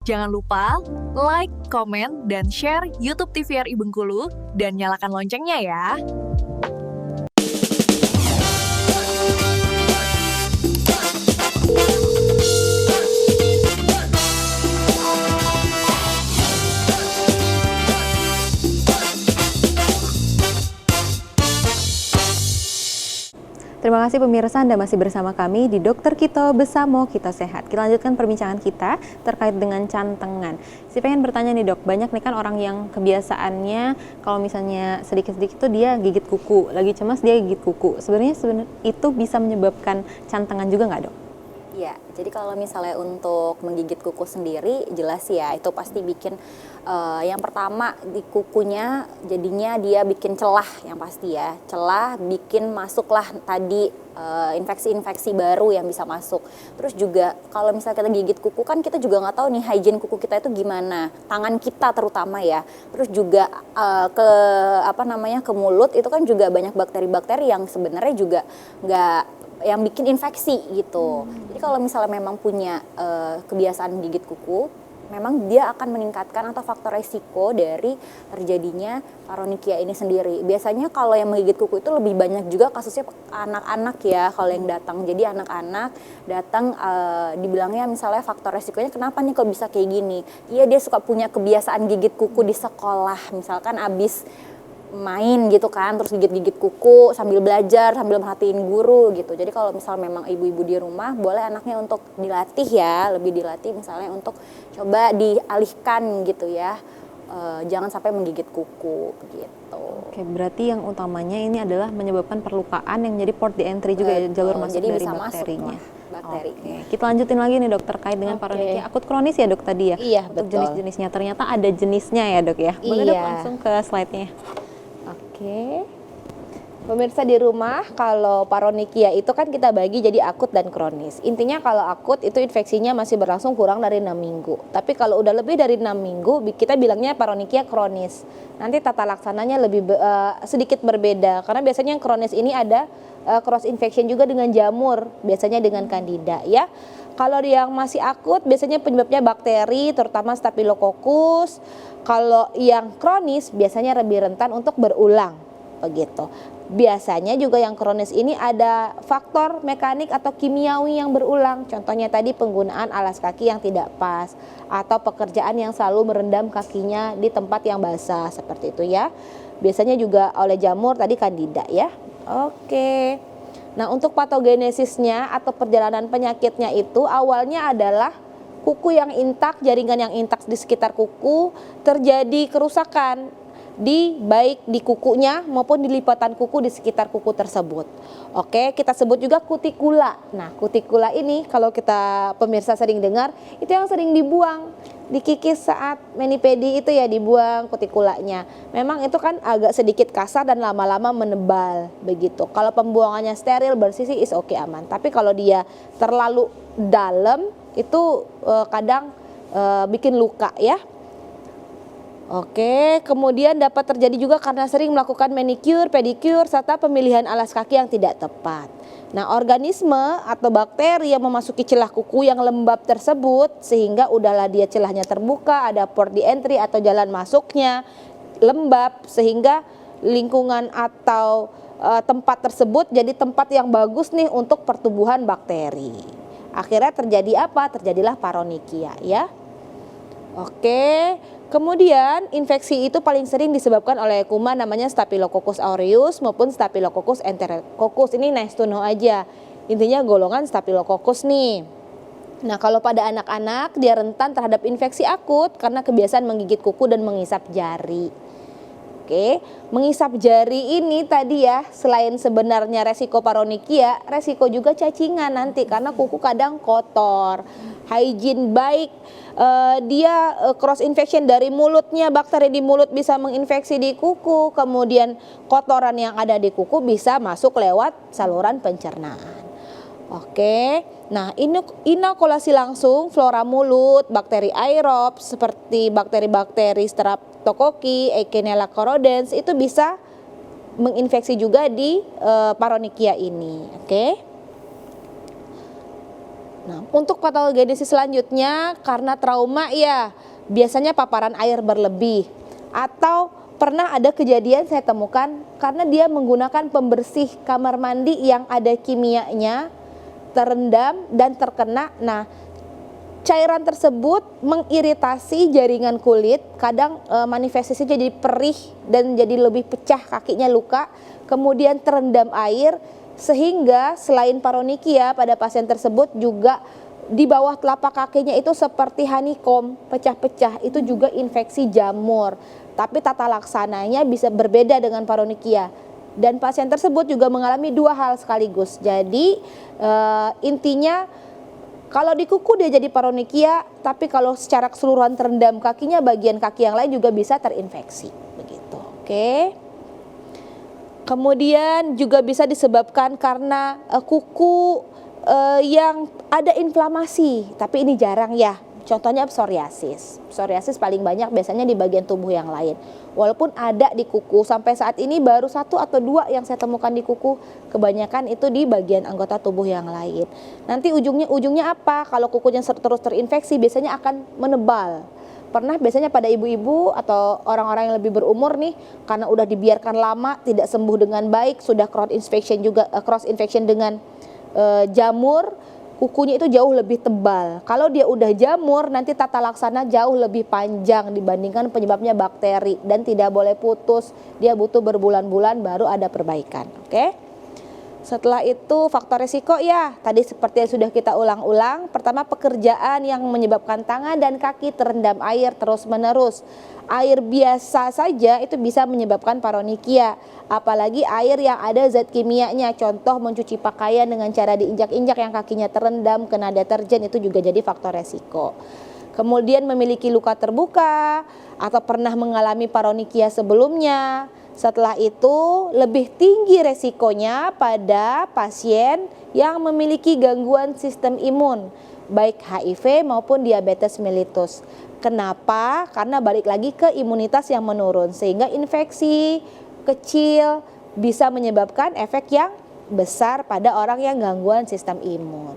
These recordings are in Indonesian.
Jangan lupa like, komen, dan share YouTube TVRI Bengkulu dan nyalakan loncengnya ya. Terima kasih pemirsa, Anda masih bersama kami di Dokter Kito Besamo Kita Sehat. Kita lanjutkan perbincangan kita terkait dengan cantengan. Saya pengen bertanya nih dok, banyak nih kan orang yang kebiasaannya kalau misalnya sedikit-sedikit tuh dia gigit kuku, lagi cemas dia gigit kuku. Sebenarnya itu bisa menyebabkan cantengan juga nggak dok? Ya, jadi kalau misalnya untuk menggigit kuku sendiri jelas ya itu pasti bikin yang pertama di kukunya jadinya dia bikin celah yang pasti ya. Celah bikin masuklah tadi infeksi-infeksi baru yang bisa masuk. Terus juga kalau misalnya kita gigit kuku kan kita juga nggak tahu nih hygiene kuku kita itu gimana. Tangan kita terutama ya. Terus juga ke mulut itu kan juga banyak bakteri-bakteri yang sebenarnya juga nggak yang bikin infeksi gitu. Jadi kalau misalnya memang punya kebiasaan gigit kuku, memang dia akan meningkatkan atau faktor resiko dari terjadinya paronychia ini sendiri. Biasanya kalau yang menggigit kuku itu lebih banyak juga kasusnya anak-anak ya kalau yang datang. Jadi anak-anak datang dibilangnya misalnya faktor resikonya kenapa nih kok bisa kayak gini. Iya dia suka punya kebiasaan gigit kuku di sekolah. Misalkan abis main gitu kan, terus gigit-gigit kuku sambil belajar, sambil merhatiin guru gitu. Jadi kalau misal memang ibu-ibu di rumah, boleh anaknya untuk dilatih ya, lebih dilatih misalnya untuk coba dialihkan gitu ya, jangan sampai menggigit kuku gitu. Oke, berarti yang utamanya ini adalah menyebabkan perlukaan yang jadi port di entry juga ya, jalur masuk jadi dari bisa bakterinya. Bakteri. Oke, kita lanjutin lagi nih dok terkait dengan paronychia akut kronis ya dok tadi ya. Iya, untuk betul. jenis-jenisnya ternyata ada jenisnya ya dok ya. Boleh dok Iya. langsung ke slide-nya. Oke. Pemirsa di rumah, kalau paronychia itu kan kita bagi jadi akut dan kronis. Intinya kalau akut itu infeksinya masih berlangsung kurang dari 6 minggu. Tapi kalau udah lebih dari 6 minggu, kita bilangnya paronychia kronis. Nanti tata laksananya sedikit berbeda. Karena biasanya yang kronis ini ada cross infection juga dengan jamur, biasanya dengan candida ya. Kalau yang masih akut biasanya penyebabnya bakteri terutama Staphylococcus. Kalau yang kronis biasanya lebih rentan untuk berulang begitu. Biasanya juga yang kronis ini ada faktor mekanik atau kimiawi yang berulang. Contohnya tadi penggunaan alas kaki yang tidak pas atau pekerjaan yang selalu merendam kakinya di tempat yang basah seperti itu ya. Biasanya juga oleh jamur tadi candida ya. Oke. Nah, untuk patogenesisnya atau perjalanan penyakitnya itu awalnya adalah kuku yang intak, jaringan yang intak di sekitar kuku, terjadi kerusakan baik di kukunya maupun di lipatan kuku di sekitar kuku tersebut. Oke, kita sebut juga kutikula. Nah, kutikula ini kalau kita pemirsa sering dengar, itu yang sering dibuang, dikikis saat mani-pedi itu ya dibuang kutikulanya. Memang itu kan agak sedikit kasar dan lama-lama menebal begitu. Kalau pembuangannya steril, bersih sih is oke aman. Tapi kalau dia terlalu dalam itu kadang bikin luka ya. Oke, kemudian dapat terjadi juga karena sering melakukan manicure, pedicure, serta pemilihan alas kaki yang tidak tepat. Nah, organisme atau bakteri yang memasuki celah kuku yang lembab tersebut, sehingga udahlah dia celahnya terbuka, ada port di entry atau jalan masuknya lembab, sehingga lingkungan atau tempat tersebut jadi tempat yang bagus nih untuk pertumbuhan bakteri. Akhirnya terjadi apa? Terjadilah paronychia ya. Oke, kemudian infeksi itu paling sering disebabkan oleh kuman namanya Staphylococcus aureus maupun Staphylococcus enterococcus. Ini nice to know aja. Intinya golongan Staphylococcus nih. Nah, kalau pada anak-anak dia rentan terhadap infeksi akut karena kebiasaan menggigit kuku dan mengisap jari. Oke, mengisap jari ini tadi ya, selain sebenarnya resiko paronychia, resiko juga cacingan nanti karena kuku kadang kotor. Hygiene baik, dia cross infection dari mulutnya, bakteri di mulut bisa menginfeksi di kuku, kemudian kotoran yang ada di kuku bisa masuk lewat saluran pencernaan. Oke, nah inokulasi langsung flora mulut, bakteri aerob seperti bakteri-bakteri Streptococcus, Echinella coroidens itu bisa menginfeksi juga di paronychia ini. Oke. Nah, untuk patogenesis selanjutnya karena trauma ya biasanya paparan air berlebih atau pernah ada kejadian saya temukan karena dia menggunakan pembersih kamar mandi yang ada kimianya terendam dan terkena. Nah, cairan tersebut mengiritasi jaringan kulit, kadang manifestasinya jadi perih dan jadi lebih pecah, kakinya luka, kemudian terendam air sehingga selain paronikia pada pasien tersebut juga di bawah telapak kakinya itu seperti honeycomb pecah-pecah, itu juga infeksi jamur. Tapi tata laksananya bisa berbeda dengan paronikia. Dan pasien tersebut juga mengalami dua hal sekaligus. Jadi intinya kalau di kuku dia jadi paronikia, tapi kalau secara keseluruhan terendam kakinya, bagian kaki yang lain juga bisa terinfeksi. Begitu, oke. Kemudian juga bisa disebabkan karena kuku yang ada inflamasi, tapi ini jarang ya. Contohnya psoriasis. Psoriasis paling banyak biasanya di bagian tubuh yang lain. Walaupun ada di kuku, sampai saat ini baru 1 atau 2 yang saya temukan di kuku, kebanyakan itu di bagian anggota tubuh yang lain. Nanti ujungnya apa? Kalau kukunya terus terinfeksi biasanya akan menebal. Pernah biasanya pada ibu-ibu atau orang-orang yang lebih berumur nih, karena udah dibiarkan lama tidak sembuh dengan baik, sudah cross infection dengan jamur, kukunya itu jauh lebih tebal. Kalau dia udah jamur, nanti tata laksana jauh lebih panjang dibandingkan penyebabnya bakteri dan tidak boleh putus. Dia butuh berbulan-bulan baru ada perbaikan. Oke? Setelah itu faktor resiko ya, tadi seperti yang sudah kita ulang-ulang. Pertama, pekerjaan yang menyebabkan tangan dan kaki terendam air terus-menerus. Air biasa saja itu bisa menyebabkan paronikia, apalagi air yang ada zat kimianya. Contoh mencuci pakaian dengan cara diinjak-injak yang kakinya terendam, kena deterjen, itu juga jadi faktor resiko. Kemudian memiliki luka terbuka atau pernah mengalami paronikia sebelumnya. Setelah itu lebih tinggi resikonya pada pasien yang memiliki gangguan sistem imun, baik HIV maupun diabetes mellitus. Kenapa? Karena balik lagi ke imunitas yang menurun, sehingga infeksi kecil bisa menyebabkan efek yang besar pada orang yang gangguan sistem imun.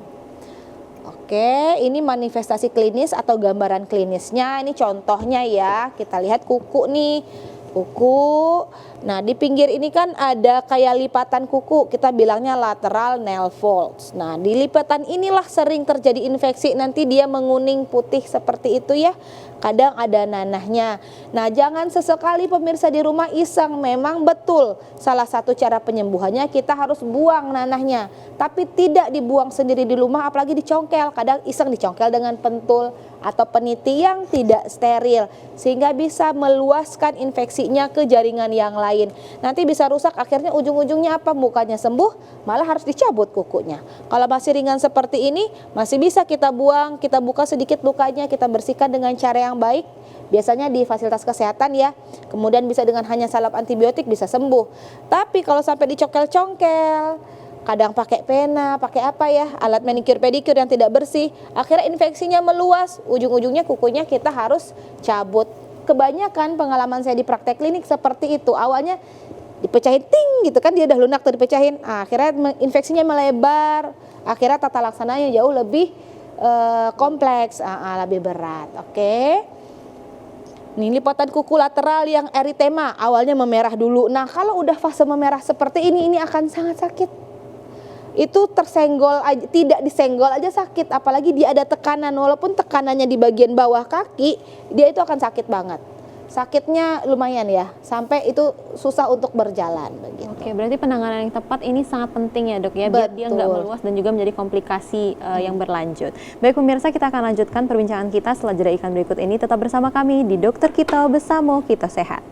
Oke, ini manifestasi klinis atau gambaran klinisnya. Ini contohnya ya, kita lihat kuku nih. Kuku, nah di pinggir ini kan ada kayak lipatan kuku, kita bilangnya lateral nail folds. Nah di lipatan inilah sering terjadi infeksi, nanti dia menguning putih seperti itu ya, kadang ada nanahnya. Nah jangan sesekali pemirsa di rumah iseng, memang betul salah satu cara penyembuhannya kita harus buang nanahnya, tapi tidak dibuang sendiri di rumah, apalagi dicongkel. Kadang iseng dicongkel dengan pentul atau peniti yang tidak steril, sehingga bisa meluaskan infeksinya ke jaringan yang lain. Nanti bisa rusak, akhirnya ujung-ujungnya apa? Mukanya sembuh, malah harus dicabut kukunya. Kalau masih ringan seperti ini, masih bisa kita buang, kita buka sedikit lukanya, kita bersihkan dengan cara yang baik. Biasanya di fasilitas kesehatan ya, kemudian bisa dengan hanya salep antibiotik bisa sembuh. Tapi kalau sampai dicongkel-congkel, kadang pakai pena, pakai apa ya, alat manicure pedicure yang tidak bersih, akhirnya infeksinya meluas, ujung-ujungnya kukunya kita harus cabut. Kebanyakan pengalaman saya di praktek klinik seperti itu, awalnya dipecahin ting gitu kan, dia udah lunak tuh dipecahin, akhirnya infeksinya melebar, akhirnya tata laksananya jauh lebih kompleks, lebih berat. Oke. Nih lipatan kuku lateral yang eritema, awalnya memerah dulu. Nah kalau udah fase memerah seperti ini akan sangat sakit. Itu tersenggol aja, tidak disenggol aja sakit, apalagi dia ada tekanan, walaupun tekanannya di bagian bawah kaki, dia itu akan sakit banget. Sakitnya lumayan ya, sampai itu susah untuk berjalan begitu. Oke, berarti penanganan yang tepat ini sangat penting ya dok ya, biar dia nggak meluas dan juga menjadi komplikasi yang berlanjut. Baik pemirsa, kita akan lanjutkan perbincangan kita setelah jeda iklan berikut ini. Tetap bersama kami di Dokter Kito Besamo Kito Sehat.